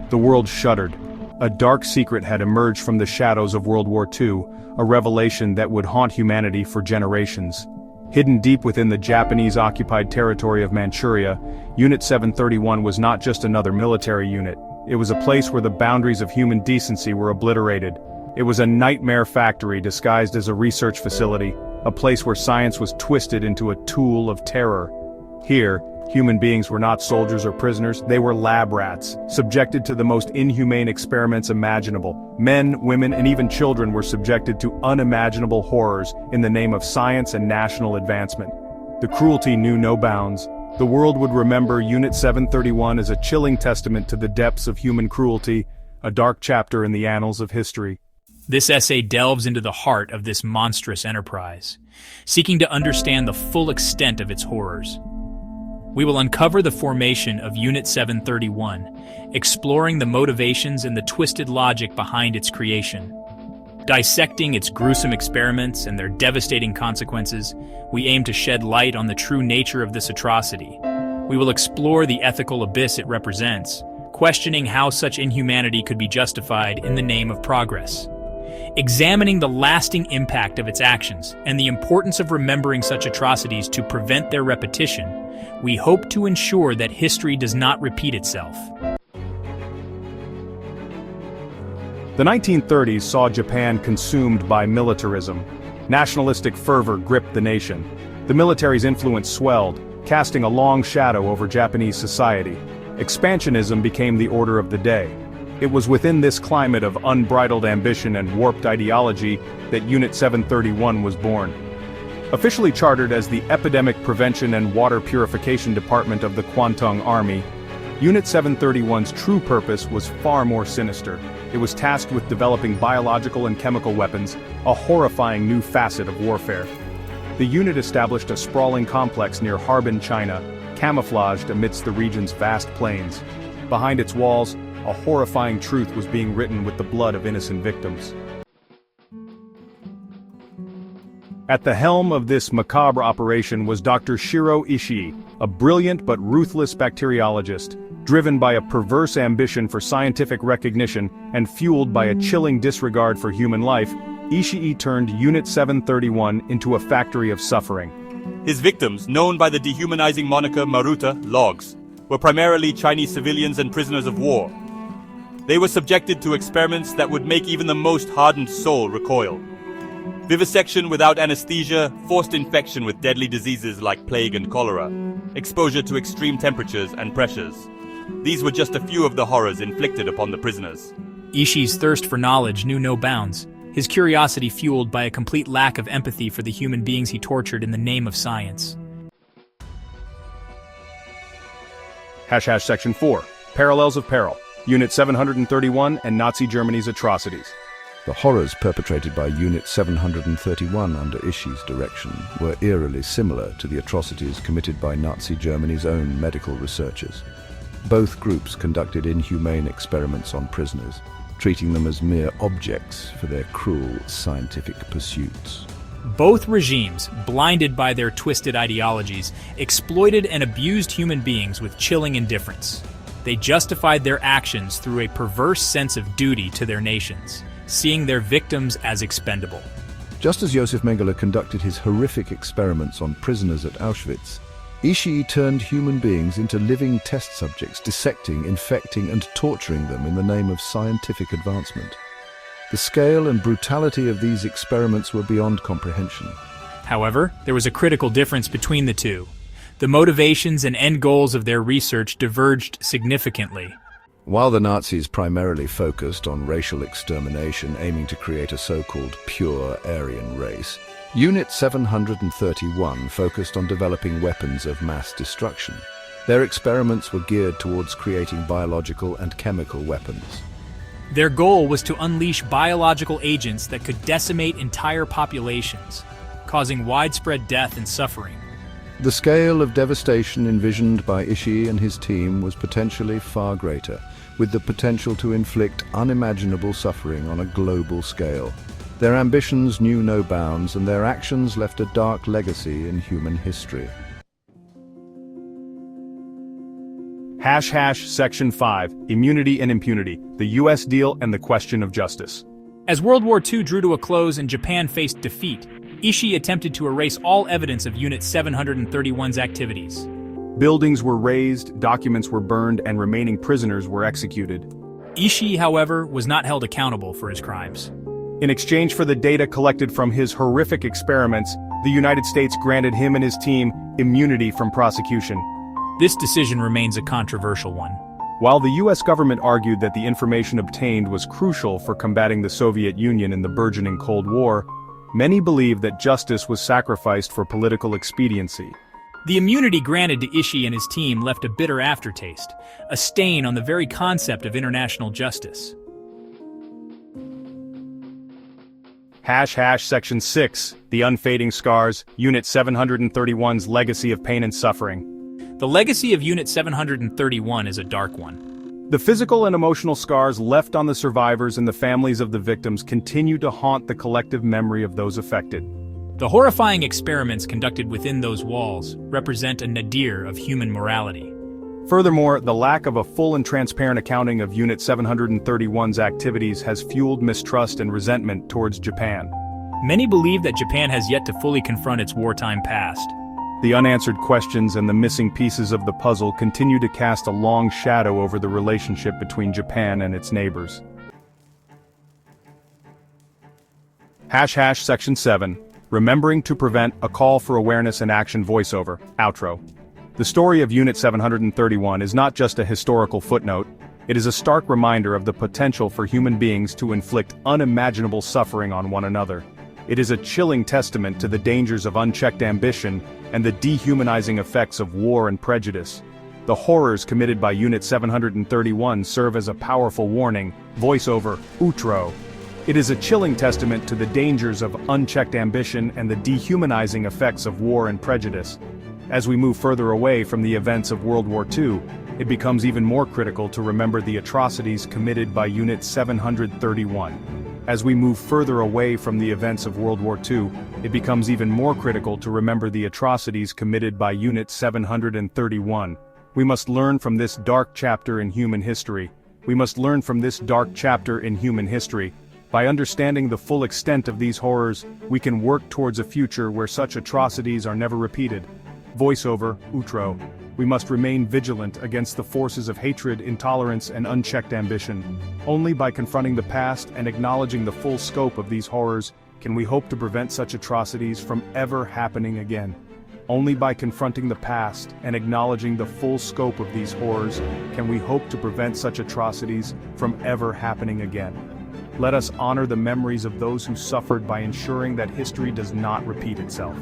The world shuddered. A dark secret had emerged from the shadows of World War II, a revelation that would haunt humanity for generations. Hidden deep within the Japanese-occupied territory of Manchuria, Unit 731 was not just another military unit. It was a place where the boundaries of human decency were obliterated. It was a nightmare factory disguised as a research facility, a place where science was twisted into a tool of terror. Here, human beings were not soldiers or prisoners, they were lab rats, subjected to the most inhumane experiments imaginable. Men, women, and even children were subjected to unimaginable horrors in the name of science and national advancement. The cruelty knew no bounds. The world would remember Unit 731 as a chilling testament to the depths of human cruelty, a dark chapter in the annals of history. This essay delves into the heart of this monstrous enterprise, seeking to understand the full extent of its horrors. We will uncover the formation of Unit 731, exploring the motivations and the twisted logic behind its creation. Dissecting its gruesome experiments and their devastating consequences, we aim to shed light on the true nature of this atrocity. We will explore the ethical abyss it represents, questioning how such inhumanity could be justified in the name of progress. Examining the lasting impact of its actions and the importance of remembering such atrocities to prevent their repetition, we hope to ensure that history does not repeat itself. The 1930s saw Japan consumed by militarism. Nationalistic fervor gripped the nation. The military's influence swelled, casting a long shadow over Japanese society. Expansionism became the order of the day. It was within this climate of unbridled ambition and warped ideology that Unit 731 was born. Officially chartered as the Epidemic Prevention and Water Purification Department of the Kwantung Army, Unit 731's true purpose was far more sinister. It was tasked with developing biological and chemical weapons, a horrifying new facet of warfare. The unit established a sprawling complex near Harbin, China, camouflaged amidst the region's vast plains. Behind its walls, a horrifying truth was being written with the blood of innocent victims. At the helm of this macabre operation was Dr. Shiro Ishii, a brilliant but ruthless bacteriologist. Driven by a perverse ambition for scientific recognition and fueled by a chilling disregard for human life, Ishii turned Unit 731 into a factory of suffering. His victims, known by the dehumanizing moniker Maruta, logs, were primarily Chinese civilians and prisoners of war. They were subjected to experiments that would make even the most hardened soul recoil. Vivisection without anesthesia, forced infection with deadly diseases like plague and cholera, exposure to extreme temperatures and pressures. These were just a few of the horrors inflicted upon the prisoners. Ishii's thirst for knowledge knew no bounds, his curiosity fueled by a complete lack of empathy for the human beings he tortured in the name of science. Section 4. Parallels of Peril. Unit 731 and Nazi Germany's atrocities. The horrors perpetrated by Unit 731 under Ishii's direction were eerily similar to the atrocities committed by Nazi Germany's own medical researchers. Both groups conducted inhumane experiments on prisoners, treating them as mere objects for their cruel scientific pursuits. Both regimes, blinded by their twisted ideologies, exploited and abused human beings with chilling indifference. They justified their actions through a perverse sense of duty to their nations, seeing their victims as expendable. Just as Josef Mengele conducted his horrific experiments on prisoners at Auschwitz, Ishii turned human beings into living test subjects, dissecting, infecting, and torturing them in the name of scientific advancement. The scale and brutality of these experiments were beyond comprehension. However, there was a critical difference between the two. The motivations and end goals of their research diverged significantly. While the Nazis primarily focused on racial extermination, aiming to create a so-called pure Aryan race, Unit 731 focused on developing weapons of mass destruction. Their experiments were geared towards creating biological and chemical weapons. Their goal was to unleash biological agents that could decimate entire populations, causing widespread death and suffering. The scale of devastation envisioned by Ishii and his team was potentially far greater, with the potential to inflict unimaginable suffering on a global scale. Their ambitions knew no bounds, and their actions left a dark legacy in human history. Section 5, Immunity and Impunity, the U.S. Deal and the Question of Justice. As World War II drew to a close and Japan faced defeat, Ishii attempted to erase all evidence of Unit 731's activities. Buildings were razed, documents were burned, and remaining prisoners were executed. Ishii, however, was not held accountable for his crimes. In exchange for the data collected from his horrific experiments, the United States granted him and his team immunity from prosecution. This decision remains a controversial one. While the U.S. government argued that the information obtained was crucial for combating the Soviet Union in the burgeoning Cold War, many believe that justice was sacrificed for political expediency. The immunity granted to Ishii and his team left a bitter aftertaste, a stain on the very concept of international justice. Section 6, The Unfading Scars, Unit 731's Legacy of Pain and Suffering. The legacy of Unit 731 is a dark one. The physical and emotional scars left on the survivors and the families of the victims continue to haunt the collective memory of those affected. The horrifying experiments conducted within those walls represent a nadir of human morality. Furthermore, the lack of a full and transparent accounting of Unit 731's activities has fueled mistrust and resentment towards Japan. Many believe that Japan has yet to fully confront its wartime past. The unanswered questions and the missing pieces of the puzzle continue to cast a long shadow over the relationship between Japan and its neighbors. Section 7, Remembering to Prevent, a Call for Awareness and Action Voiceover, Outro. The story of Unit 731 is not just a historical footnote, it is a stark reminder of the potential for human beings to inflict unimaginable suffering on one another. It is a chilling testament to the dangers of unchecked ambition and the dehumanizing effects of war and prejudice. The horrors committed by Unit 731 serve as a powerful warning, voiceover, outro. It is a chilling testament to the dangers of unchecked ambition and the dehumanizing effects of war and prejudice. As we move further away from the events of World War II, it becomes even more critical to remember the atrocities committed by Unit 731. As we move further away from the events of World War II, it becomes even more critical to remember the atrocities committed by Unit 731. We must learn from this dark chapter in human history. We must learn from this dark chapter in human history. By understanding the full extent of these horrors, we can work towards a future where such atrocities are never repeated. Voiceover, outro. We must remain vigilant against the forces of hatred, intolerance, and unchecked ambition. Only by confronting the past and acknowledging the full scope of these horrors can we hope to prevent such atrocities from ever happening again. Only by confronting the past and acknowledging the full scope of these horrors can we hope to prevent such atrocities from ever happening again. Let us honor the memories of those who suffered by ensuring that history does not repeat itself.